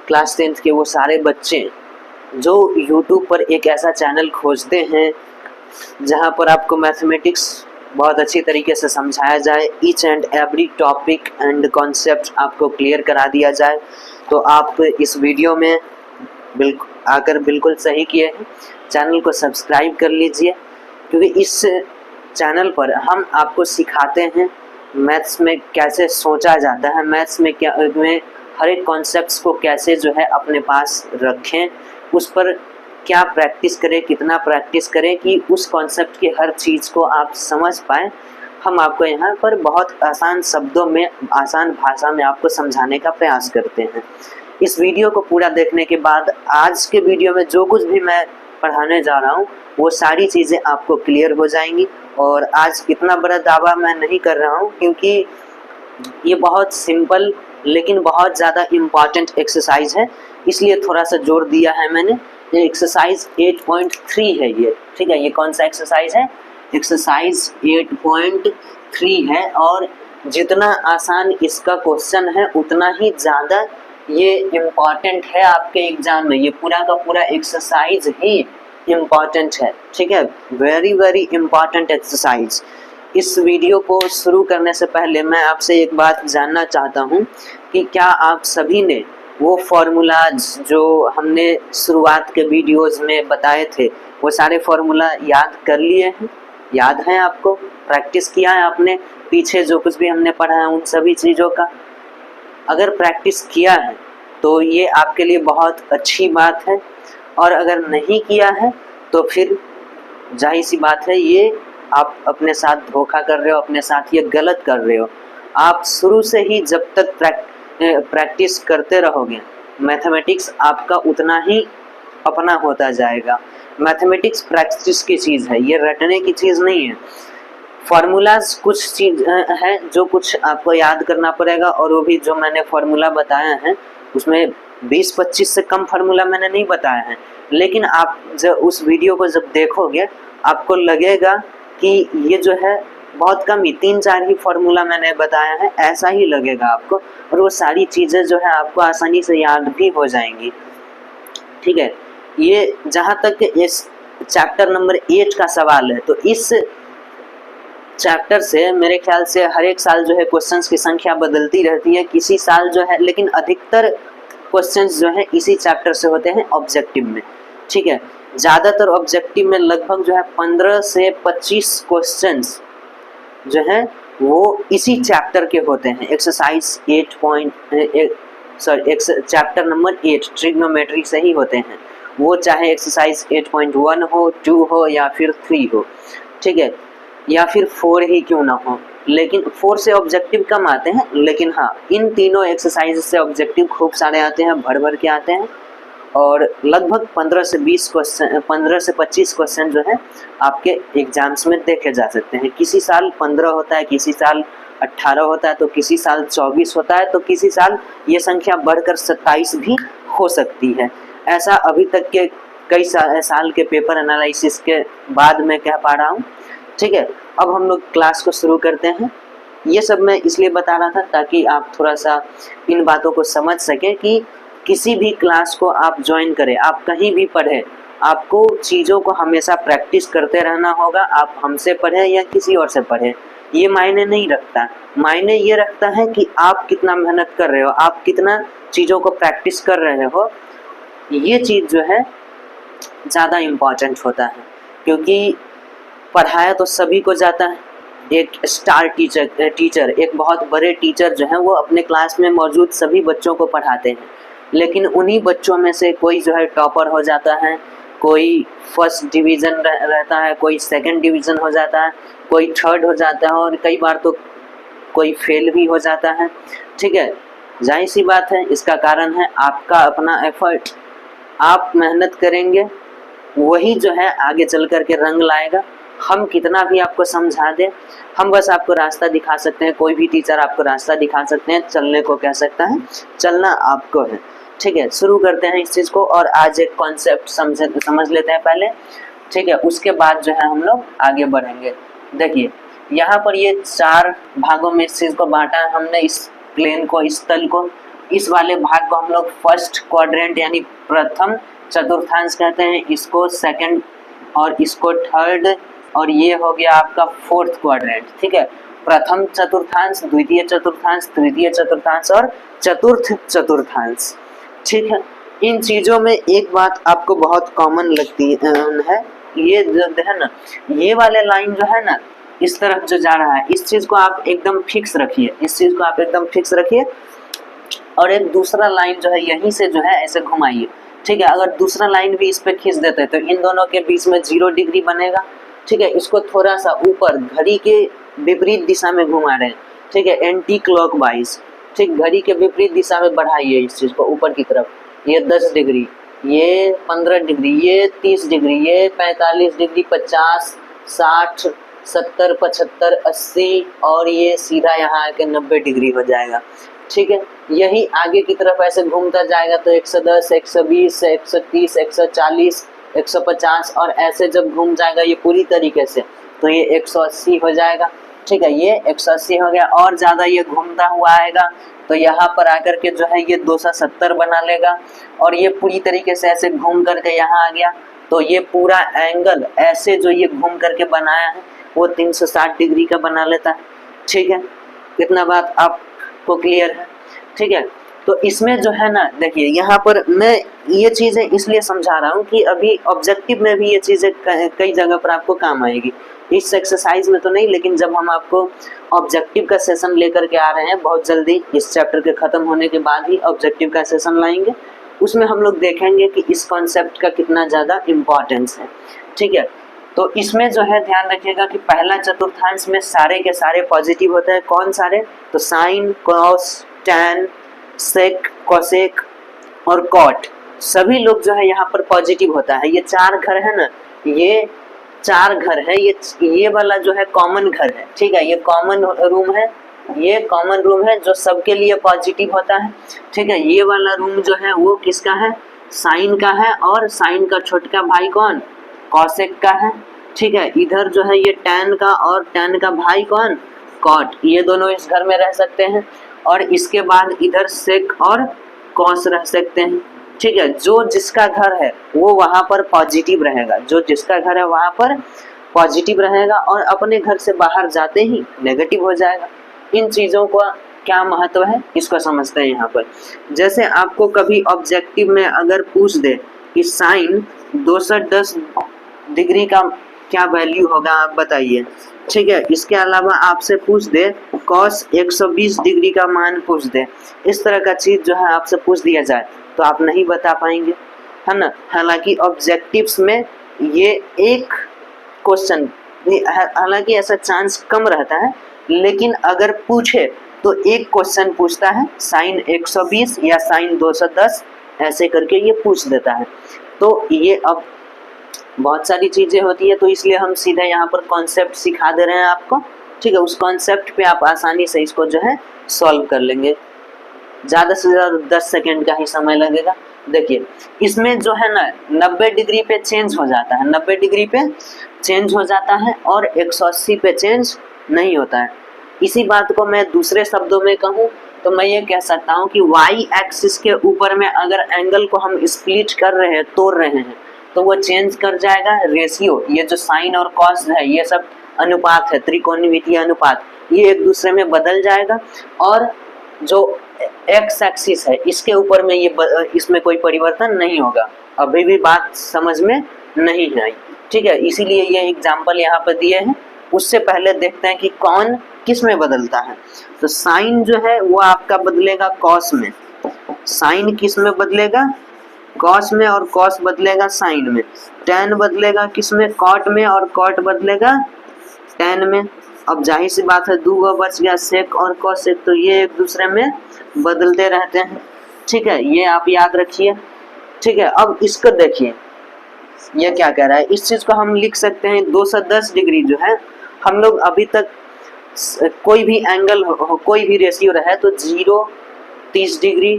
Class 10th के वो सारे बच्चे जो यूट्यूब पर एक ऐसा चैनल खोजते हैं जहां पर आपको मैथमेटिक्स बहुत अच्छी तरीके से समझाया जाए, each and every topic and concept आपको क्लियर करा दिया जाए, तो आप इस वीडियो में बिल्कुल सही किए हैं। चैनल को सब्सक्राइब कर लीजिए, क्योंकि इस चैनल पर हम आपको सिखाते हैं मैथ्स में कैसे सोचा जाता है, मैथ्स में हर एक कॉन्सेप्ट्स को कैसे जो है अपने पास रखें, उस पर क्या प्रैक्टिस करें, कितना प्रैक्टिस करें कि उस कॉन्सेप्ट की हर चीज़ को आप समझ पाएँ। हम आपको यहाँ पर बहुत आसान शब्दों में, आसान भाषा में आपको समझाने का प्रयास करते हैं। इस वीडियो को पूरा देखने के बाद आज के वीडियो में जो कुछ भी मैं पढ़ाने जा रहा हूँ वो सारी चीज़ें आपको क्लियर हो जाएंगी। और आज इतना बड़ा दावा मैं नहीं कर रहा हूँ, क्योंकि ये बहुत सिंपल लेकिन बहुत ज़्यादा इम्पॉर्टेंट एक्सरसाइज है, इसलिए थोड़ा सा जोर दिया है मैंने। ये एक्सरसाइज 8.3 है ये, ठीक है। ये कौन सा एक्सरसाइज है? एक्सरसाइज 8.3 है, और जितना आसान इसका क्वेश्चन है उतना ही ज़्यादा ये इम्पॉर्टेंट है आपके एग्जाम में। ये पूरा का पूरा एक्सरसाइज ही इम्पॉर्टेंट है, ठीक है। Very very important exercise. इस वीडियो को शुरू करने से पहले मैं आपसे एक बात जानना चाहता हूँ कि क्या आप सभी ने वो फार्मूलाज जो हमने शुरुआत के वीडियोस में बताए थे वो सारे फार्मूला याद कर लिए हैं? याद है आपको? प्रैक्टिस किया है आपने? पीछे जो कुछ भी हमने पढ़ा है उन सभी चीज़ों का अगर प्रैक्टिस किया है तो ये आपके लिए बहुत अच्छी बात है, और अगर नहीं किया है तो फिर जाहिर सी बात है ये आप अपने साथ धोखा कर रहे हो, अपने साथ ये गलत कर रहे हो। आप शुरू से ही जब तक प्रैक्टिस करते रहोगे मैथमेटिक्स आपका उतना ही अपना होता जाएगा। मैथमेटिक्स प्रैक्टिस की चीज़ है, ये रटने की चीज़ नहीं है। फार्मूलाज कुछ चीज़ है जो कुछ आपको याद करना पड़ेगा, और वो भी जो मैंने फार्मूला बताया है उसमें 20-25 से कम फार्मूला मैंने नहीं बताया है। लेकिन आप जब उस वीडियो को जब देखोगे आपको लगेगा कि ये जो है बहुत कम ही 3-4 ही फार्मूला मैंने बताया है, ऐसा ही लगेगा आपको, और वो सारी चीज़ें जो है आपको आसानी से याद भी हो जाएंगी, ठीक है। ये जहाँ तक इस चैप्टर नंबर 8 का सवाल है, तो इस चैप्टर से मेरे ख्याल से हर एक साल जो है क्वेश्चंस की संख्या बदलती रहती है, किसी साल जो है, लेकिन अधिकतर क्वेश्चंस जो है इसी चैप्टर से होते हैं ऑब्जेक्टिव में, ठीक है। ज़्यादातर ऑब्जेक्टिव में लगभग जो है 15 से 25 क्वेश्चंस जो है वो इसी चैप्टर के होते हैं। एक्सरसाइज 8 चैप्टर नंबर 8 ट्रिग्नोमेट्री से ही होते हैं, वो चाहे एक्सरसाइज 8.1 हो, 2 हो या फिर 3 हो, ठीक है, या फिर 4 ही क्यों ना हो, लेकिन 4 से ऑब्जेक्टिव कम आते हैं। लेकिन हाँ, इन तीनों एक्सरसाइज से ऑब्जेक्टिव खूब सारे आते हैं, भर भर के आते हैं, और लगभग 15 से 25 क्वेश्चन जो है आपके एग्जाम्स में देखे जा सकते हैं। किसी साल 15 होता है, किसी साल 18 होता है, तो किसी साल 24 होता है, तो किसी साल ये संख्या बढ़कर 27 भी हो सकती है। ऐसा अभी तक के कई साल के पेपर एनालिसिस के बाद मैं कह पा रहा हूँ, ठीक है। अब हम लोग क्लास को शुरू करते हैं। ये सब मैं इसलिए बता रहा था ताकि आप थोड़ा सा इन बातों को समझ सकें कि किसी भी क्लास को आप ज्वाइन करें, आप कहीं भी पढ़ें, आपको चीज़ों को हमेशा प्रैक्टिस करते रहना होगा। आप हमसे पढ़ें या किसी और से पढ़ें, ये मायने नहीं रखता। मायने ये रखता है कि आप कितना मेहनत कर रहे हो, आप कितना चीज़ों को प्रैक्टिस कर रहे हो। ये चीज़ जो है ज़्यादा इम्पॉर्टेंट होता है, क्योंकि पढ़ाया तो सभी को जाता है। एक स्टार टीचर एक बहुत बड़े टीचर जो हैं वो अपने क्लास में मौजूद सभी बच्चों को पढ़ाते हैं, लेकिन उन्हीं बच्चों में से कोई जो है टॉपर हो जाता है, कोई फर्स्ट डिवीज़न रहता है, कोई सेकंड डिवीज़न हो जाता है, कोई थर्ड हो जाता है, और कई बार तो कोई फेल भी हो जाता है, ठीक है। जाहिर सी बात है, इसका कारण है आपका अपना एफर्ट। आप मेहनत करेंगे वही जो है आगे चल कर के रंग लाएगा। हम कितना भी आपको समझा दें, हम बस आपको रास्ता दिखा सकते हैं, कोई भी टीचर आपको रास्ता दिखा सकते हैं, चलने को कह सकता है, चलना आपको है, ठीक है। शुरू करते हैं इस चीज़ को, और आज एक कॉन्सेप्ट समझ लेते हैं पहले, ठीक है। उसके बाद जो है हम लोग आगे बढ़ेंगे। देखिए यहाँ पर ये 4 भागों में इस चीज़ को बांटा है हमने, इस प्लेन को, इस तल को। इस वाले भाग को हम लोग फर्स्ट क्वाड्रेंट यानी प्रथम चतुर्थांश कहते हैं, इसको सेकंड और इसको थर्ड, और ये हो गया आपका फोर्थ क्वाड्रेंट। ठीक है, प्रथम चतुर्थांश, द्वितीय चतुर्थांश, तृतीय चतुर्थांश और चतुर्थ चतुर्थांश। ठीक है, इन चीजों में एक बात आपको बहुत कॉमन लगती है, ये जो है ना, ये वाले लाइन जो है ना इस तरफ जो जा रहा है, इस चीज को आप एकदम फिक्स रखिए, इस चीज को आप एकदम फिक्स रखिए, और एक दूसरा लाइन जो है यहीं से जो है ऐसे घुमाइए। ठीक है, अगर दूसरा लाइन भी इस पे खींच देते हैं तो इन दोनों के बीच में 0 डिग्री बनेगा। ठीक है, इसको थोड़ा सा ऊपर घड़ी के विपरीत दिशा में घुमा रहे हैं। ठीक है, एंटी क्लॉकवाइज। ठीक, घड़ी के विपरीत दिशा में बढ़ाइए इस चीज को ऊपर की तरफ। ये 10 डिग्री, ये 15 डिग्री, ये 30 डिग्री, ये 45 डिग्री, 50, 60, 70, 75, 80 और ये सीधा यहाँ आके 90 डिग्री हो जाएगा। ठीक है, यही आगे की तरफ ऐसे घूमता जाएगा तो 110, 120, 130, 140, 150 और ऐसे जब घूम जाएगा ये पूरी तरीके से तो ये 180 हो जाएगा। ठीक है, ये 180 हो गया, और ज़्यादा ये घूमता हुआ आएगा तो यहाँ पर आकर के जो है ये 270 बना लेगा, और ये पूरी तरीके से ऐसे घूम करके यहाँ आ गया तो ये पूरा एंगल ऐसे जो ये घूम करके बनाया है वो 360 डिग्री का बना लेता है। ठीक है, इतना बात आपको क्लियर है। ठीक है, तो इसमें जो है ना देखिए, यहाँ पर मैं ये चीज़ें इसलिए समझा रहा हूँ कि अभी ऑब्जेक्टिव में भी ये चीज़ें कई जगह पर आपको काम आएगी। इस एक्सरसाइज में तो नहीं, लेकिन जब हम आपको ऑब्जेक्टिव का सेशन लेकर के आ रहे हैं बहुत जल्दी, इस चैप्टर के ख़त्म होने के बाद ही ऑब्जेक्टिव का सेशन लाएंगे, उसमें हम लोग देखेंगे कि इस कॉन्सेप्ट का कितना ज़्यादा इम्पॉर्टेंस है। ठीक है, तो इसमें जो है ध्यान रखिएगा कि पहला चतुर्थांश में सारे के सारे पॉजिटिव होते हैं। कौन सारे? तो साइन, कॉस, टैन, सेक, कोसेक और कॉट, सभी लोग जो है यहाँ पर पॉजिटिव होता है। ये 4 घर है ना, ये 4 घर है, ये वाला जो है कॉमन घर है। ठीक है, ये कॉमन रूम है, ये कॉमन रूम है जो सबके लिए पॉजिटिव होता है। ठीक है, ये वाला रूम जो है वो किसका है? साइन का है, और साइन का छोटका भाई कौन? कॉसेक का है। ठीक है, इधर जो है ये टैन का, और टैन का भाई कौन? कॉट। ये दोनों इस घर में रह सकते हैं, और इसके बाद इधर सेक और कॉस रह सकते हैं। ठीक है, जो जिसका घर है वो वहाँ पर पॉजिटिव रहेगा, जो जिसका घर है वहाँ पर पॉजिटिव रहेगा, और अपने घर से बाहर जाते ही नेगेटिव हो जाएगा। इन चीज़ों का क्या महत्व है इसको समझते हैं यहाँ पर। जैसे आपको कभी ऑब्जेक्टिव में अगर पूछ दे कि साइन 210 डिग्री का क्या वैल्यू होगा, आप बताइए। ठीक है, इसके अलावा आपसे पूछ दे कॉस 120 डिग्री का मान पूछ दे, इस तरह का चीज़ जो है आपसे पूछ दिया जाए तो आप नहीं बता पाएंगे, है ना। हालांकि ऑब्जेक्टिव्स में ये एक क्वेश्चन, हालांकि ऐसा चांस कम रहता है, लेकिन अगर पूछे तो एक क्वेश्चन पूछता है साइन 120 या साइन 210 ऐसे करके ये पूछ देता है। तो ये अब बहुत सारी चीज़ें होती है, तो इसलिए हम सीधा यहाँ पर कॉन्सेप्ट सिखा दे रहे हैं आपको। ठीक है, उस कॉन्सेप्ट पे आप आसानी से इसको जो है सॉल्व कर लेंगे। ज़्यादा से ज़्यादा 10 सेकेंड का ही समय लगेगा। देखिए, इसमें जो है ना 90 डिग्री पे चेंज हो जाता है, 90 डिग्री पे चेंज हो जाता है, और 180 पे चेंज नहीं होता है। इसी बात को मैं दूसरे शब्दों में कहूँ तो मैं ये कह सकता हूँ कि वाई एक्सिस के ऊपर में अगर एंगल को हम स्प्लिट कर रहे हैं, तोड़ रहे हैं, तो वो चेंज कर जाएगा रेशियो। ये जो साइन और कॉस है ये सब अनुपात है, त्रिकोणमितीय अनुपात, ये एक दूसरे में बदल जाएगा, और जो एक्स एक्सिस है इसके ऊपर में ये इसमें कोई परिवर्तन नहीं होगा। अभी भी बात समझ में नहीं आई। ठीक है, इसीलिए ये एग्जाम्पल यहाँ पर दिए हैं। उससे पहले देखते हैं कि कौन किस में बदलता है। तो साइन जो है वो आपका बदलेगा कॉस में, साइन किस में बदलेगा? कॉस में, और कॉस बदलेगा साइन में। टैन बदलेगा किस में? कॉट में, और कॉट बदलेगा टैन में। अब जाहिर सी बात है, 2 बच गया, सेक और कॉसेक, तो ये एक दूसरे में बदलते रहते हैं। ठीक है, ये आप याद रखिए। ठीक है, अब इसको देखिए, ये क्या कह रहा है। इस चीज़ को हम लिख सकते हैं 210 डिग्री जो है, हम लोग अभी तक कोई भी एंगल हो, कोई भी रेशियो रहे तो 0, 30 डिग्री,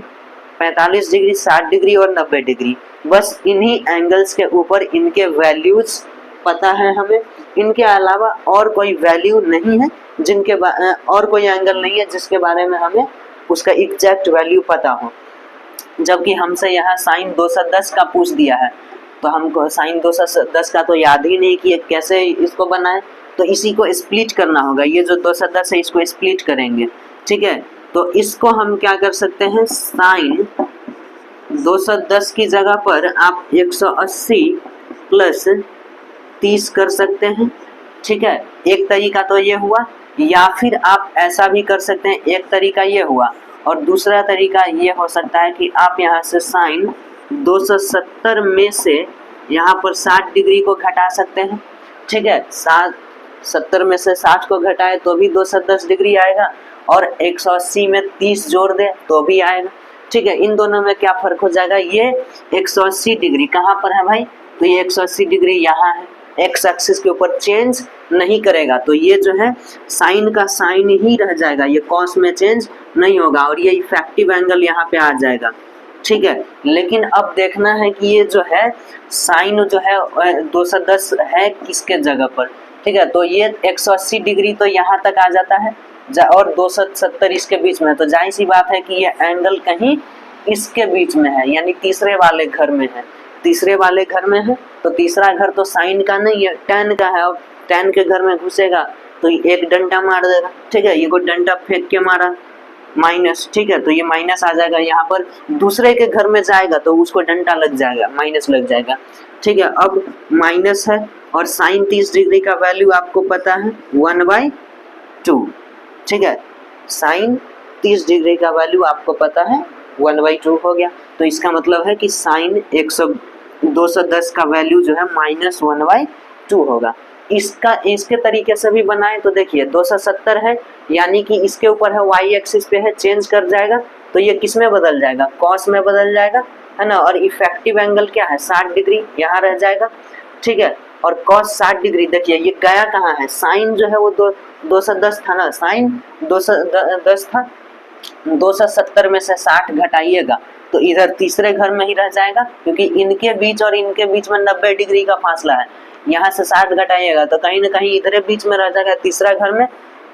45 डिग्री, 60 डिग्री और 90 डिग्री, बस इन्हीं एंगल्स के ऊपर इनके वैल्यूज पता है हमें। इनके अलावा और कोई वैल्यू नहीं है, और कोई एंगल नहीं है जिसके बारे में हमें उसका एग्जैक्ट वैल्यू पता हो। जबकि हमसे यहाँ साइन 210 का पूछ दिया है, तो हमको साइन 210 का तो याद ही नहीं कि कैसे इसको बनाए, तो इसी को स्प्लिट करना होगा। ये जो 210 है इसको स्प्लिट करेंगे, ठीक है। तो इसको हम क्या कर सकते हैं, साइन 210 की जगह पर आप 180 प्लस 30 कर सकते हैं, ठीक है। एक तरीका तो ये हुआ, या फिर आप ऐसा भी कर सकते हैं, एक तरीका ये हुआ और दूसरा तरीका ये हो सकता है कि आप यहाँ से साइन 270 में से यहाँ पर 60 डिग्री को घटा सकते हैं, ठीक है। 70 में से 60 को घटाए तो भी 210 डिग्री आएगा, और 180 में 30 जोड़ दे तो भी आएगा, ठीक है। इन दोनों में क्या फर्क हो जाएगा, ये 180 डिग्री कहाँ पर है भाई, तो ये 180 डिग्री यहाँ है, एक्स एक्सिस के ऊपर चेंज नहीं करेगा, तो ये जो है साइन का साइन ही रह जाएगा, ये कॉस में चेंज नहीं होगा, और ये इफेक्टिव एंगल यहाँ पे आ जाएगा, ठीक है। लेकिन अब देखना है कि ये जो है साइन जो है 210 है किसके जगह पर, ठीक है। तो ये 180 डिग्री तो यहाँ तक आ जाता है और 270 इसके बीच में है, तो जाहिर सी बात है कि ये एंगल कहीं इसके बीच में है, यानी तीसरे वाले घर में है। तीसरे वाले घर में है तो तीसरा घर तो साइन का नहीं है, tan का है, और tan के घर में घुसेगा तो एक डंडा मार देगा, ठीक है। ये कोई डंडा फेंक के मारा माइनस, ठीक है, तो ये माइनस आ जाएगा। यहाँ पर दूसरे के घर में जाएगा तो उसको डंडा लग जाएगा, माइनस लग जाएगा, ठीक है। अब माइनस है और साइन 30 डिग्री का वैल्यू आपको पता है 1/2, ठीक है। साइन 30 डिग्री का वैल्यू आपको पता है 1/2 हो गया, तो इसका मतलब है कि साइन 210 का वैल्यू जो है -1/2 होगा। इसके तरीके से भी बनाए तो देखिए 270 है, यानी कि इसके ऊपर है y एक्सिस पे है, चेंज कर जाएगा तो ये किस में बदल जाएगा, कॉस में बदल जाएगा, है ना। और इफेक्टिव एंगल क्या है 60 डिग्री यहाँ रह जाएगा, ठीक है। और कॉस 60 डिग्री देखिए ये गया कहाँ है, साइन जो है वो 210 था ना, साइन 210 था, 270 में से 60 घटाइएगा तो इधर तीसरे घर में ही रह जाएगा, क्योंकि इनके बीच और इनके बीच में 90 डिग्री का फासला है। यहाँ से 60 घटाइएगा तो कहीं ना कहीं इधर बीच में रह जाएगा, तीसरा घर में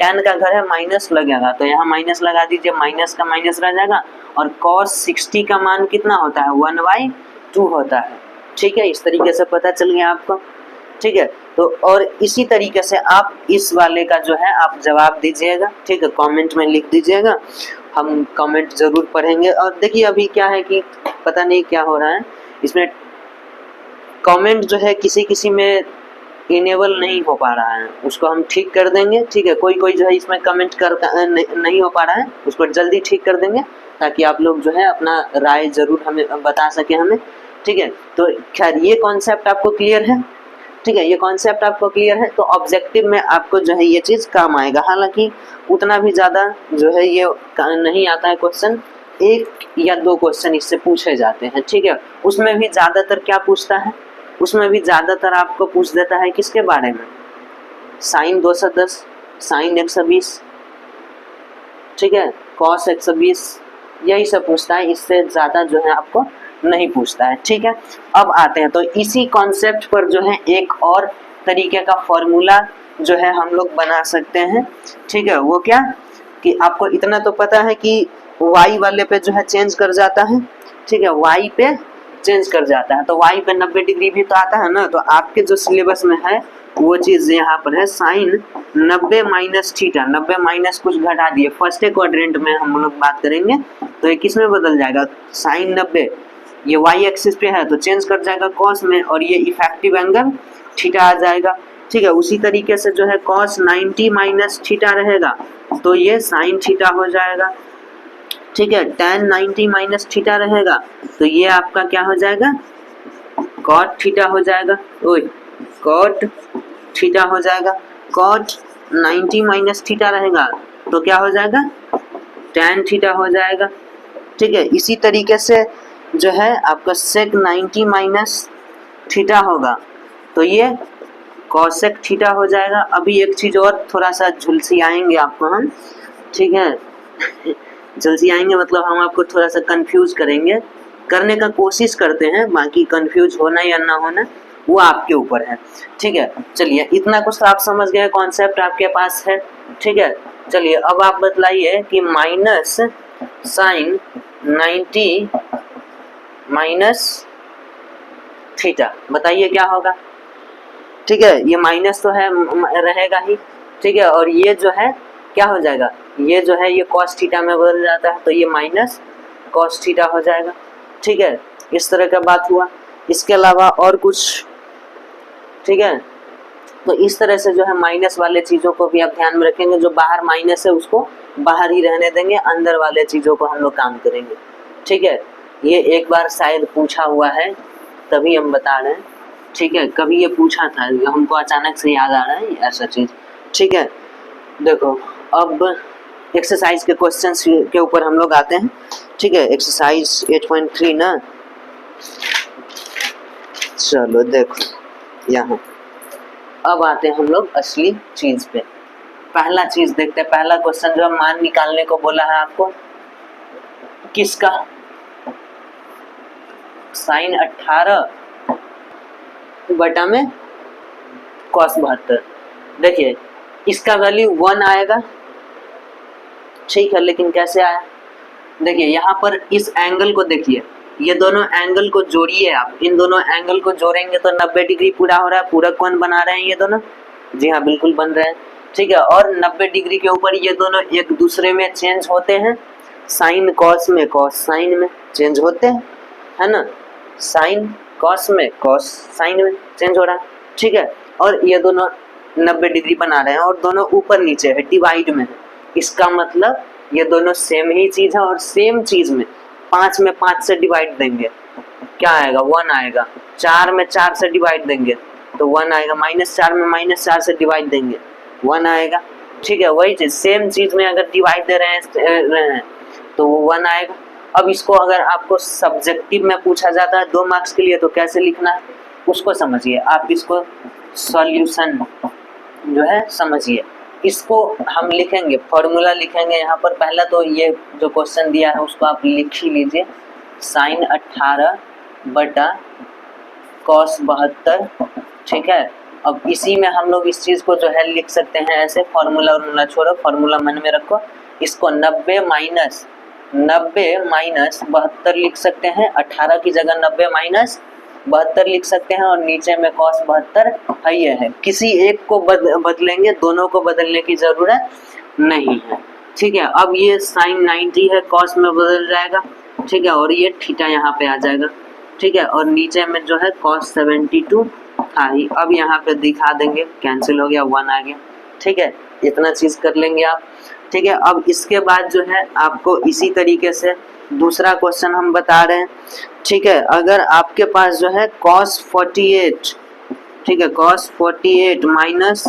tan का घर है, माइनस लगेगा, तो यहाँ माइनस लगा दीजिए, माइनस का माइनस रह जाएगा। और cos 60 का मान कितना होता है 1/2 होता है, ठीक है। इस तरीके से पता चल गया आपको, ठीक है। तो और इसी तरीके से आप इस वाले का जो है आप जवाब दीजिएगा, ठीक है, कमेंट में लिख दीजिएगा, हम कमेंट जरूर पढ़ेंगे। और देखिए अभी क्या है कि पता नहीं क्या हो रहा है, इसमें कमेंट जो है किसी किसी में इनेबल नहीं हो पा रहा है, उसको हम ठीक कर देंगे, ठीक है। कोई कोई जो है इसमें कमेंट कर नहीं हो पा रहा है, उसको जल्दी ठीक कर देंगे ताकि आप लोग जो है अपना राय जरूर हमें बता सके हमें, ठीक है। तो खैर ये कॉन्सेप्ट आपको क्लियर है, ठीक है, ये कॉन्सेप्ट आपको क्लियर है, तो ऑब्जेक्टिव में आपको जो है ये चीज़ काम आएगा। हालांकि उतना भी ज़्यादा जो है ये नहीं आता है क्वेश्चन, 1 या 2 क्वेश्चन इससे पूछे जाते हैं, ठीक है। उसमें भी ज़्यादातर क्या पूछता है, उसमें भी ज़्यादातर आपको पूछ देता है किसके बारे में, साइन 210, साइन 120, ठीक है, कॉस 120, यही सब पूछता है, इससे ज़्यादा जो है आपको नहीं पूछता है, ठीक है। अब आते हैं तो इसी कॉन्सेप्ट पर जो है एक और तरीके का फॉर्मूला जो है हम लोग बना सकते हैं, ठीक है। वो क्या कि आपको इतना तो पता है कि y वाले पे जो है चेंज कर जाता है, ठीक है, y पे चेंज कर जाता है, तो y पे 90 डिग्री भी तो आता है ना। तो आपके जो सिलेबस में है वो चीज़ यहाँ पर है, साइन 90 माइनस थीटा, 90 माइनस कुछ घटा दिए, फर्स्ट क्वाड्रेंट में हम लोग बात करेंगे, तो ये किस में बदल जाएगा, साइन 90 ये y एक्सिस पे है तो चेंज कर जाएगा कॉस में, और ये इफेक्टिव एंगल थीटा आ जाएगा, ठीक है। उसी तरीके से जो है कॉस 90 माइनस थीटा रहेगा तो ये साइन थीटा हो जाएगा, ठीक है। tan 90 माइनस थीटा रहेगा तो ये आपका क्या हो जाएगा, कॉट थीटा हो जाएगा, ओए कॉट थीटा हो जाएगा। कॉट 90 माइनस थीटा रहेगा तो क्या हो जाएगा, tan थीटा हो जाएगा, ठीक है। इसी तरीके से जो है आपका सेक 90 माइनस थीटा होगा तो ये कॉसेक थीटा हो जाएगा। अभी एक चीज़ और थोड़ा सा झुलसी आएंगे आपको हम, ठीक है झुलसी आएंगे मतलब हम आपको थोड़ा सा कंफ्यूज करेंगे, करने का कोशिश करते हैं, बाकी कंफ्यूज होना या ना होना वो आपके ऊपर है, ठीक है। चलिए इतना कुछ तो आप समझ गए, कॉन्सेप्ट आपके पास है, ठीक है। चलिए अब आप बतलाइए कि माइनस साइन 90 माइनस थीटा, बताइए क्या होगा। ठीक है, ये माइनस तो है रहेगा ही, ठीक है, और ये जो है क्या हो जाएगा, ये जो है ये कॉस थीटा में बदल जाता है, तो ये माइनस कॉस थीटा हो जाएगा। ठीक है, इस तरह का बात हुआ। इसके अलावा और कुछ, ठीक है, तो इस तरह से जो है माइनस वाले चीज़ों को भी आप ध्यान में रखेंगे, जो बाहर माइनस है उसको बाहर ही रहने देंगे, अंदर वाले चीज़ों को हम लोग काम करेंगे। ठीक है, ये एक बार शायद पूछा हुआ है तभी हम बता रहे हैं। ठीक है, कभी ये पूछा था, हमको अचानक से याद आ रहा है ऐसा चीज़। ठीक है, देखो अब एक्सरसाइज के क्वेश्चंस के ऊपर हम लोग आते हैं। ठीक है, एक्सरसाइज 8.3 ना, चलो देखो यहाँ अब आते हैं हम लोग असली चीज पे। पहला चीज देखते हैं, पहला क्वेश्चन जो मान निकालने को बोला है आपको, किसका, साइन 18 बटा में कॉस 72। देखिए इसका वैल्यू 1 आएगा, ठीक है, लेकिन कैसे आया, देखिए यहाँ पर इस एंगल को देखिए, ये दोनों एंगल को जोड़िए आप, इन दोनों एंगल को जोड़ेंगे तो 90 डिग्री पूरा हो रहा है, पूरा कोण बना रहे हैं ये दोनों, जी हाँ बिल्कुल बन रहे हैं। ठीक है, और 90 डिग्री के ऊपर ये दोनों एक दूसरे में चेंज होते हैं, साइन कॉस में कॉस साइन में चेंज होते हैं, है ना, साइन कॉस में कॉस साइन में चेंज हो रहा है। ठीक है, और ये दोनों 90 डिग्री बना रहे हैं और दोनों ऊपर नीचे है, डिवाइड में है, इसका मतलब ये दोनों सेम ही चीज है, और सेम चीज में 5 में 5 से डिवाइड देंगे क्या आएगा, 1 आएगा, 4 में 4 से डिवाइड देंगे तो 1 आएगा, -4 में -4 से डिवाइड देंगे 1 आएगा। ठीक है, वही चीज सेम चीज में अगर डिवाइड दे रहे हैं तो वो 1 आएगा। अब इसको अगर आपको सब्जेक्टिव में पूछा जाता है 2 मार्क्स के लिए तो कैसे लिखना है उसको समझिए आप, इसको सॉल्यूशन जो है समझिए, इसको हम लिखेंगे, फॉर्मूला लिखेंगे यहाँ पर। पहला तो ये जो क्वेश्चन दिया है उसको आप लिख ही लीजिए, साइन 18 बटा कॉस 72। ठीक है, अब इसी में हम लोग इस चीज को जो है लिख सकते हैं ऐसे, फॉर्मूला और छोड़ो, फॉर्मूला मन में रखो, इसको 90 माइनस 72 लिख सकते हैं, 18 की जगह 90 माइनस 72 लिख सकते हैं, और नीचे में cos 72 है, ये है, किसी एक को बदलेंगे, दोनों को बदलने की जरूरत नहीं है। ठीक है, अब ये साइन 90 है, cos में बदल जाएगा, ठीक है, और ये थीटा यहाँ पे आ जाएगा। ठीक है, और नीचे में जो है cos 72 था ही, अब यहाँ पे दिखा देंगे, कैंसिल हो गया, 1 आ गया। ठीक है, इतना चीज कर लेंगे आप। ठीक है, अब इसके बाद जो है आपको इसी तरीके से दूसरा क्वेश्चन हम बता रहे हैं। ठीक है, अगर आपके पास जो है cos 48, ठीक है, cos 48 माइनस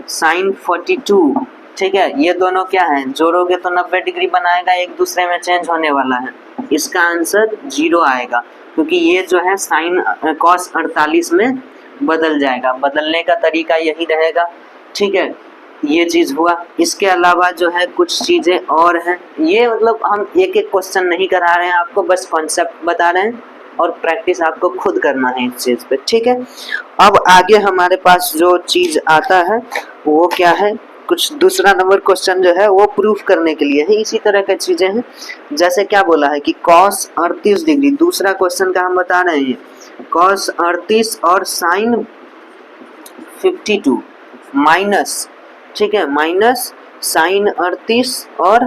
साइन 42, ठीक है, ये दोनों क्या है, जोड़ोगे तो 90 डिग्री बनाएगा, एक दूसरे में चेंज होने वाला है, इसका आंसर 0 आएगा, क्योंकि ये जो है साइन cos 48 में बदल जाएगा, बदलने का तरीका यही रहेगा। ठीक है, ये चीज हुआ। इसके अलावा जो है कुछ चीजें और हैं, ये मतलब हम एक एक क्वेश्चन नहीं करा रहे हैं आपको, बस कॉन्सेप्ट बता रहे हैं और प्रैक्टिस आपको खुद करना है इस चीज पे। ठीक है, अब आगे हमारे पास जो चीज आता है वो क्या है, कुछ दूसरा नंबर क्वेश्चन जो है वो प्रूफ करने के लिए है, इसी तरह की चीजें हैं। जैसे क्या बोला है कि cos 38 डिग्री, दूसरा क्वेश्चन का हम बता रहे हैं, cos 38 और साइन 52 माइनस, ठीक है, माइनस साइन 38 और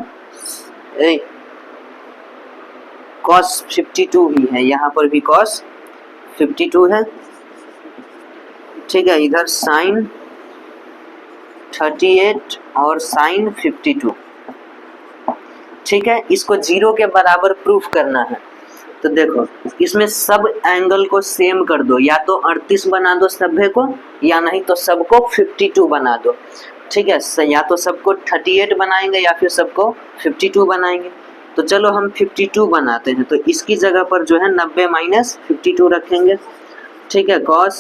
cos 52 ही है, यहाँ पर भी cos 52 है। ठीक है, इधर साइन 38 और साइन 52। ठीक है, इसको 0 के बराबर प्रूफ करना है, तो देखो इसमें सब एंगल को सेम कर दो, या तो 38 बना दो सभ्य को, या नहीं तो सबको 52 बना दो। ठीक है, या तो सबको 38 बनाएंगे या फिर सबको 52 बनाएंगे, तो चलो हम 52 बनाते हैं, तो इसकी जगह पर जो है 90 माइनस 52 रखेंगे। ठीक है, cos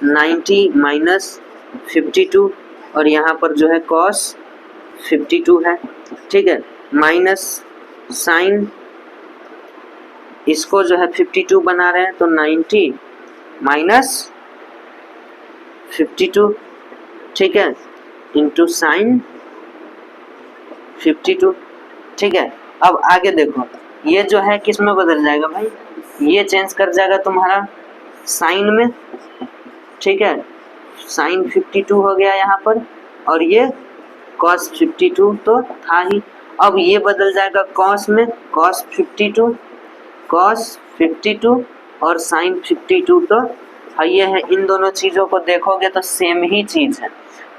90 माइनस 52, और यहाँ पर जो है cos 52 है। ठीक है, माइनस साइन, इसको जो है 52 बना रहे हैं, तो 90 माइनस 52, ठीक है, इंटू साइन 52। ठीक है, अब आगे देखो, ये जो है किस में बदल जाएगा भाई, ये चेंज कर जाएगा तुम्हारा साइन में, ठीक है, साइन 52 हो गया यहाँ पर, और ये कॉस 52 तो था ही। अब ये बदल जाएगा कॉस में, कॉस 52 और साइन 52 तो है ये है। इन दोनों चीज़ों को देखोगे तो सेम ही चीज़ है,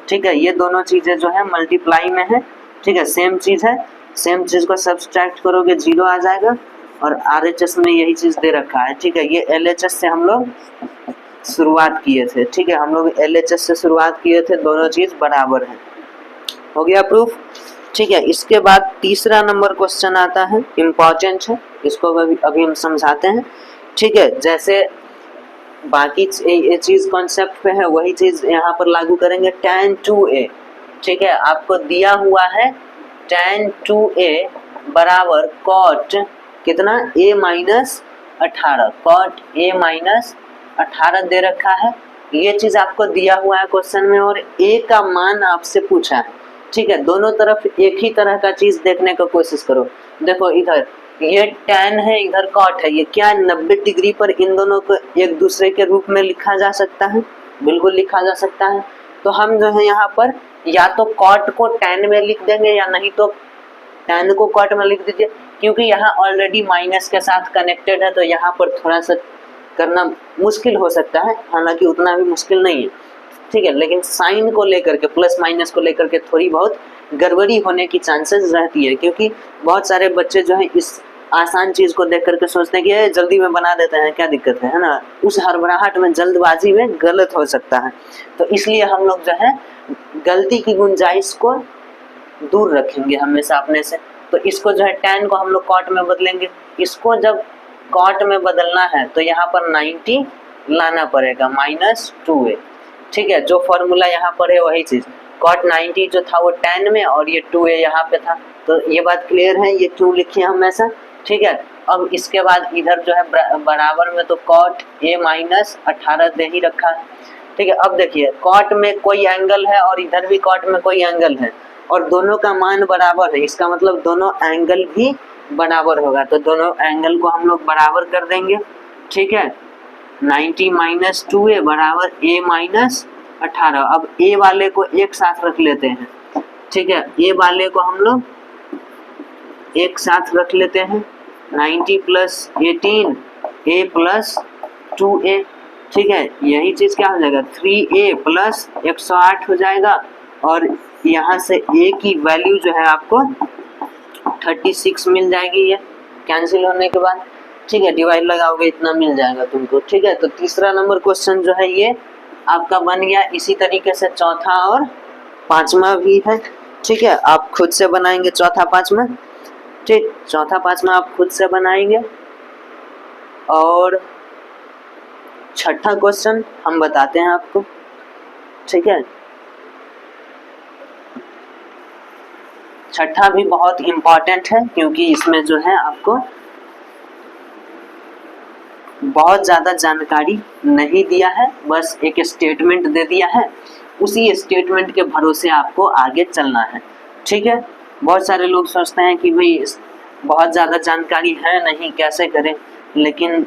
ठीक है, ये दोनों चीज़ें जो है मल्टीप्लाई में है, ठीक है, सेम चीज़ है। सेम चीज़ को सब्सट्रैक्ट करोगे 0 आ जाएगा, और RHS में यही चीज़ दे रखा है, ठीक है। ये LHS से हम लोग शुरुआत किए थे, ठीक है, हम लोग LHS से शुरुआत किए थे, दोनों चीज़ बराबर है। हो गया प्रूफ, ठीक है। इसके बाद तीसरा नंबर क्वेश्चन आता है, इम्पॉर्टेंट है, इसको अभी हम समझाते हैं, ठीक है। जैसे बाकी ये चीज़ कॉन्सेप्ट पे है, वही चीज़ यहाँ पर लागू करेंगे। tan 2a, ठीक है, आपको दिया हुआ है tan 2a बराबर cot कितना a minus 18, cot a minus 18 दे रखा है। ये चीज़ आपको दिया हुआ है क्वेश्चन में, और a का मान आपसे पूछा है, ठीक है। दोनों तरफ एक ही तरह का चीज़ देखने का कोशिश करो। देखो इधर ये tan है, इधर cot है, ये क्या 90 डिग्री पर इन दोनों को एक दूसरे के रूप में लिखा जा सकता है, बिल्कुल लिखा जा सकता है। तो हम जो है यहाँ पर या तो cot को tan में लिख देंगे, या नहीं तो tan को cot में लिख दीजिए, क्योंकि यहाँ ऑलरेडी माइनस के साथ कनेक्टेड है, तो यहाँ पर थोड़ा सा करना मुश्किल हो सकता है, हालांकि उतना भी मुश्किल नहीं है, ठीक है। लेकिन साइन को लेकर के, प्लस माइनस को लेकर के थोड़ी बहुत गड़बड़ी होने की चांसेस रहती है, क्योंकि बहुत सारे बच्चे जो है इस आसान चीज़ को देख करके सोचते हैं कि ये जल्दी में बना देते हैं, क्या दिक्कत है ना। उस हड़बड़ाहट में, जल्दबाजी में गलत हो सकता है, तो इसलिए हम लोग जो है गलती की गुंजाइश को दूर रखेंगे हमेशा अपने से। तो इसको जो है tan को हम लोग cot में बदलेंगे। इसको जब cot में बदलना है तो यहाँ पर 90 लाना पड़ेगा, -2a, ठीक है। जो फॉर्मूला यहाँ पर है वही चीज़, cot 90 जो था वो tan में, और ये 2a यहाँ पे था। तो ये बात क्लियर है, ये क्यों लिखे हम ऐसा, ठीक है। अब इसके बाद इधर जो है बराबर में तो cot a माइनस 18 दे ही रखा है, ठीक है। अब देखिए cot में कोई एंगल है और इधर भी cot में कोई एंगल है, और दोनों का मान बराबर है, इसका मतलब दोनों एंगल भी बराबर होगा। तो दोनों एंगल को हम लोग बराबर कर देंगे, ठीक है। 90 माइनस 2a बराबर a माइनस 18। अब a वाले को एक साथ रख लेते हैं, ठीक है, a वाले को हम लोग एक साथ रख लेते हैं। 90 प्लस 18 a प्लस 2a, ठीक है। यही चीज़ क्या हो जाएगा, 3a प्लस 108 हो जाएगा, और यहाँ से a की वैल्यू जो है आपको 36 मिल जाएगी, ये कैंसिल होने के बाद, ठीक है। डिवाइड लगाओगे इतना मिल जाएगा तुमको, ठीक है। तो तीसरा नंबर क्वेश्चन जो है ये आपका बन गया। इसी तरीके से चौथा और पांचवा भी है, ठीक है। आप खुद से बनाएंगे चौथा पांचवा, ठीक, चौथा पांचवा आप खुद से बनाएंगे। और छठा क्वेश्चन हम बताते हैं आपको, ठीक है। छठा भी बहुत इम्पॉर्टेंट है, क्योंकि इसमें जो है आपको बहुत ज़्यादा जानकारी नहीं दिया है, बस एक स्टेटमेंट दे दिया है, उसी स्टेटमेंट के भरोसे आपको आगे चलना है, ठीक है। बहुत सारे लोग सोचते हैं कि भाई बहुत ज़्यादा जानकारी है नहीं, कैसे करें, लेकिन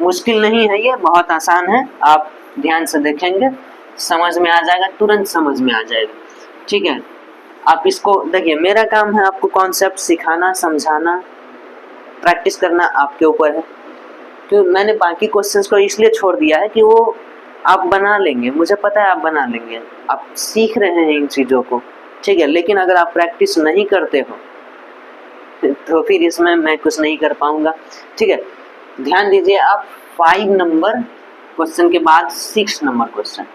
मुश्किल नहीं है, ये बहुत आसान है। आप ध्यान से देखेंगे समझ में आ जाएगा, तुरंत समझ में आ जाएगा, ठीक है। आप इसको देखिए, मेरा काम है आपको कॉन्सेप्ट सिखाना, समझाना, प्रैक्टिस करना आपके ऊपर है। तो मैंने बाकी क्वेश्चंस को इसलिए छोड़ दिया है कि वो आप बना लेंगे, मुझे पता है आप बना लेंगे, आप सीख रहे हैं इन चीज़ों को, ठीक है। लेकिन अगर आप प्रैक्टिस नहीं करते हो तो फिर इसमें मैं कुछ नहीं कर पाऊंगा, ठीक है। ध्यान दीजिए आप, 5 नंबर क्वेश्चन के बाद 6 नंबर क्वेश्चन,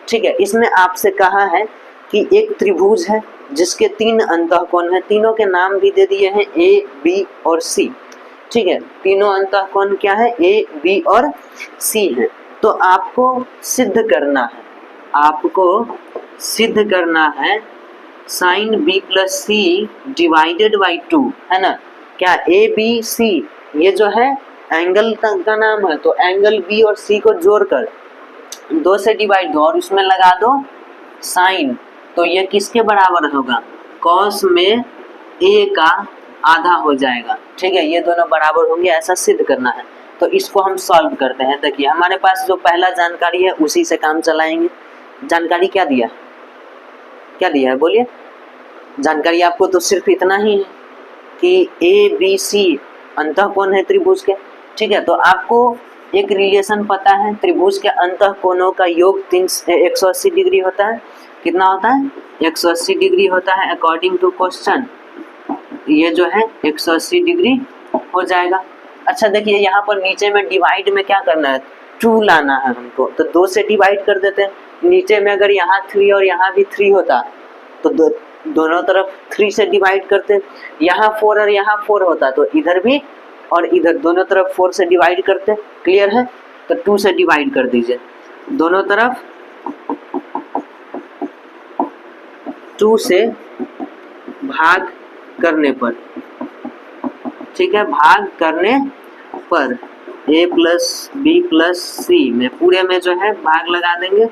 ठीक है। इसमें आपसे कहा है कि एक त्रिभुज है जिसके 3 अंतःकोण हैं, तीनों के नाम भी दे दिए हैं A, B और C, ठीक है। तीनों अंतःकोण क्या है, A, B और C है। तो आपको सिद्ध करना है, आपको सिद्ध करना है sine B plus C divided by 2, है ना। क्या A, B, C ये जो है एंगल का नाम है, तो एंगल B और C को जोड़कर 2 से डिवाइड दो और उसमें लगा दो साइन, तो ये किसके बराबर होगा, कॉस में A का आधा हो जाएगा। ठीक है, ये दोनों बराबर होंगे ऐसा सिद्ध करना है। तो इसको हम सॉल्व करते हैं। देखिए हमारे पास जो पहला जानकारी है उसी से काम चलाएंगे। जानकारी क्या दिया, क्या दिया है बोलिए। जानकारी आपको तो सिर्फ इतना ही है कि ए बी सी अंतःकोण है त्रिभुज के। ठीक है, तो आपको एक रिलेशन पता है, त्रिभुज के अंतःकोणों का योग 180 डिग्री होता है। कितना होता है, 180 डिग्री होता है अकॉर्डिंग टू क्वेश्चन। ये जो है 180 डिग्री हो जाएगा। अच्छा देखिए यहाँ पर नीचे में डिवाइड में क्या करना है, 2 लाना है हमको, तो 2 से डिवाइड कर देते हैं। नीचे में अगर यहाँ 3 और यहाँ भी 3 होता तो दोनों तरफ 3 से डिवाइड करते। यहाँ 4 और यहाँ 4 होता तो इधर भी और इधर दोनों तरफ 4 से डिवाइड करते। क्लियर है, तो 2 से डिवाइड कर दीजिए दोनों तरफ, 2 से भाग करने पर। ठीक है, भाग करने पर a प्लस बी प्लस सी में पूरे में जो है भाग लगा देंगे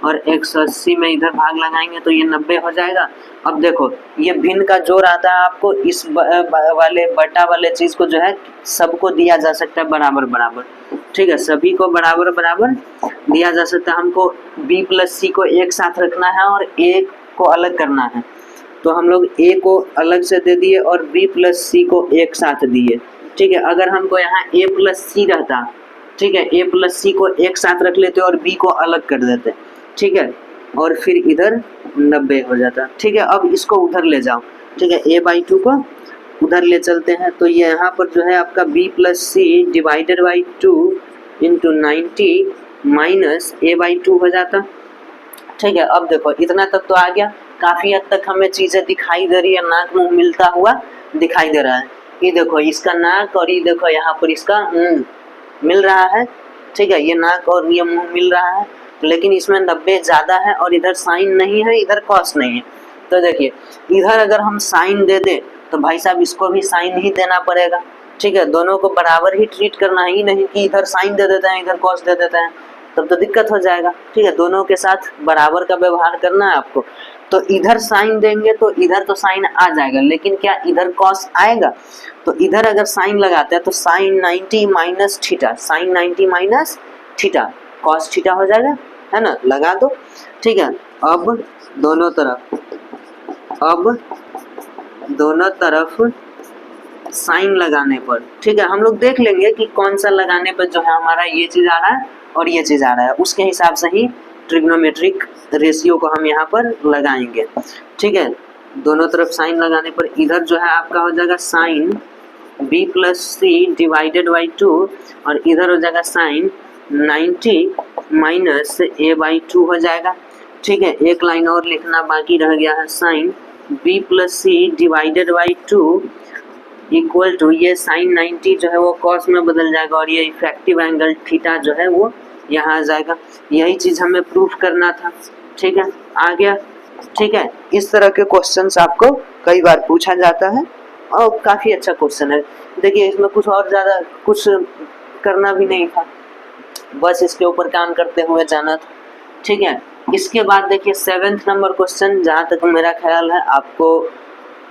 और 180 में इधर भाग लगाएंगे तो ये 90 हो जाएगा। अब देखो ये भिन्न का जोर आता है आपको, इस वाले बटा वाले चीज को जो है सबको दिया जा सकता है बराबर बराबर। ठीक है, सभी को बराबर बराबर दिया जा सकता है। हमको b प्लस सी को एक साथ रखना है और a को अलग करना है, तो हम लोग a को अलग से दे दिए और b प्लस सी को एक साथ दिए। ठीक है, अगर हमको यहाँ a प्लस सी रहता, ठीक है, a प्लस सी को एक साथ रख लेते और b को अलग कर देते। ठीक है, और फिर इधर 90 हो जाता। ठीक है, अब इसको उधर ले जाओ। ठीक है, a/2 को उधर ले चलते हैं, तो ये यहाँ पर जो है आपका b plus C divided by 2 into 90 minus a/2 हो जाता। ठीक है, अब देखो इतना तक तो आ गया, काफी हद तक हमें चीजें दिखाई दे रही है, नाक मुंह मिलता हुआ दिखाई दे रहा है। ये देखो इसका नाक और ये देखो यहाँ पर इसका मुंह मिल रहा है। ठीक है, ये नाक और ये मुंह मिल रहा है, लेकिन इसमें 90 ज्यादा है और इधर साइन नहीं है, इधर कॉस नहीं है। तो देखिए इधर अगर हम साइन दे दे तो भाई साहब इसको भी साइन ही देना पड़ेगा। ठीक है, दोनों को बराबर ही ट्रीट करना ही, नहीं कि इधर साइन दे देते हैं इधर कॉस दे देते हैं, तब तो दिक्कत हो जाएगा। ठीक है, दोनों के साथ बराबर का व्यवहार करना है आपको। तो इधर साइन देंगे तो इधर तो साइन आ जाएगा, लेकिन क्या इधर कॉस आएगा? तो इधर अगर साइन लगाते हैं तो sine 90 minus theta, sine 90 minus theta cos theta हो जाएगा, है ना, लगा दो। ठीक है, अब दोनों तरफ साइन लगाने पर, ठीक है, हम लोग देख लेंगे कि कौन सा लगाने पर जो है हमारा ये चीज आ रहा है और ये चीज आ रहा है, उसके हिसाब से ही ट्रिग्नोमेट्रिक रेशियो को हम यहाँ पर लगाएंगे। ठीक है, दोनों तरफ साइन लगाने पर इधर जो है आपका हो जाएगा sine b plus C divided by 2 और इधर हो जाएगा साइन 90 माइनस a/2 हो जाएगा। ठीक है, एक लाइन और लिखना बाकी रह गया है, sine b plus C divided by 2 equal to ये साइन 90 जो है वो कॉस में बदल जाएगा और ये इफेक्टिव एंगल थीटा जो है वो यहाँ आ जाएगा। यही चीज हमें प्रूफ करना था। ठीक है, आ गया। ठीक है, इस तरह के क्वेश्चंस आपको कई बार पूछा जाता है और काफी अच्छा क्वेश्चन है। देखिए इसमें कुछ और ज्यादा कुछ करना भी नहीं था, बस इसके ऊपर काम करते हुए जाना था। ठीक है, इसके बाद देखिए 7th नंबर क्वेश्चन, जहाँ तक मेरा ख्याल है आपको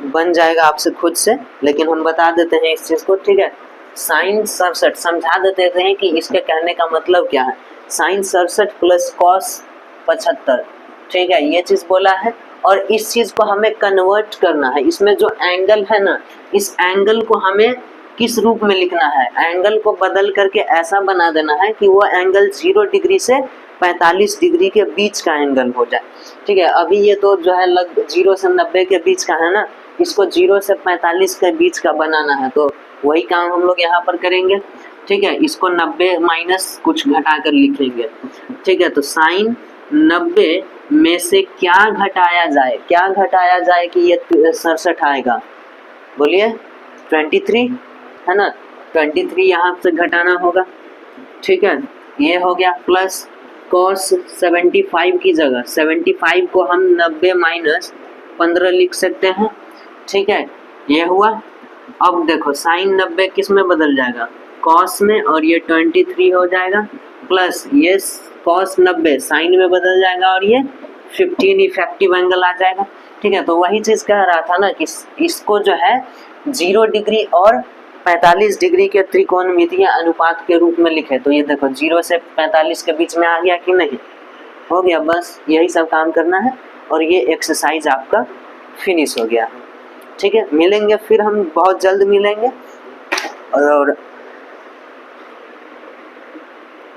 बन जाएगा आपसे खुद से, लेकिन हम बता देते हैं इस चीज को। ठीक है, साइन 67 समझा देते हैं कि इसके कहने का मतलब क्या है। साइन 67 प्लस कॉस 75, ठीक है, ये चीज बोला है और इस चीज को हमें कन्वर्ट करना है। इसमें जो एंगल है ना, इस एंगल को हमें किस रूप में लिखना है, एंगल को बदल करके ऐसा बना देना है कि वो एंगल 0 डिग्री से 45 डिग्री के बीच का एंगल हो जाए। ठीक है, अभी ये तो जो है 0 से 90 के बीच का है ना, इसको 0 से 45 के बीच का बनाना है, तो वही काम हम लोग यहाँ पर करेंगे। ठीक है, इसको 90 माइनस कुछ घटा कर लिखेंगे। ठीक है, तो साइन 90 में से क्या घटाया जाए, क्या घटाया जाए कि ये 67 आएगा, बोलिए 23 है ना, 23 यहाँ से घटाना होगा। ठीक है, ये हो गया प्लस कॉस 75 की जगह 75 को हम 90 माइनस 15 लिख सकते हैं। ठीक है, ये हुआ। अब देखो साइन 90 किस में बदल जाएगा, कॉस में, और ये 23 हो जाएगा प्लस ये कॉस 90 साइन में बदल जाएगा और ये 15 इफेक्टिव एंगल आ जाएगा। ठीक है, तो वही चीज कह रहा था ना कि इसको जो है 0 डिग्री और 45 डिग्री के त्रिकोणमितीय अनुपात के रूप में लिखे। तो ये देखो 0 से 45 के बीच में आ गया कि नहीं, हो गया। बस यही सब काम करना है और ये एक्सरसाइज आपका फिनिश हो गया। ठीक है, मिलेंगे फिर हम बहुत जल्द मिलेंगे। और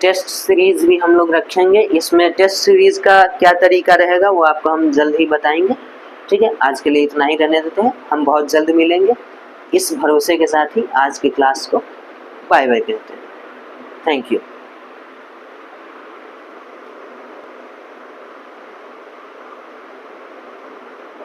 टेस्ट सीरीज भी हम लोग रखेंगे। इसमें टेस्ट सीरीज का क्या तरीका रहेगा वो आपको हम जल्द ही बताएंगे। ठीक है, आज के लिए इतना ही रहने देते हैं, हम बहुत जल्द मिलेंगे। इस भरोसे के साथ ही आज की क्लास को बाय बाय कहते हैं। Thank you.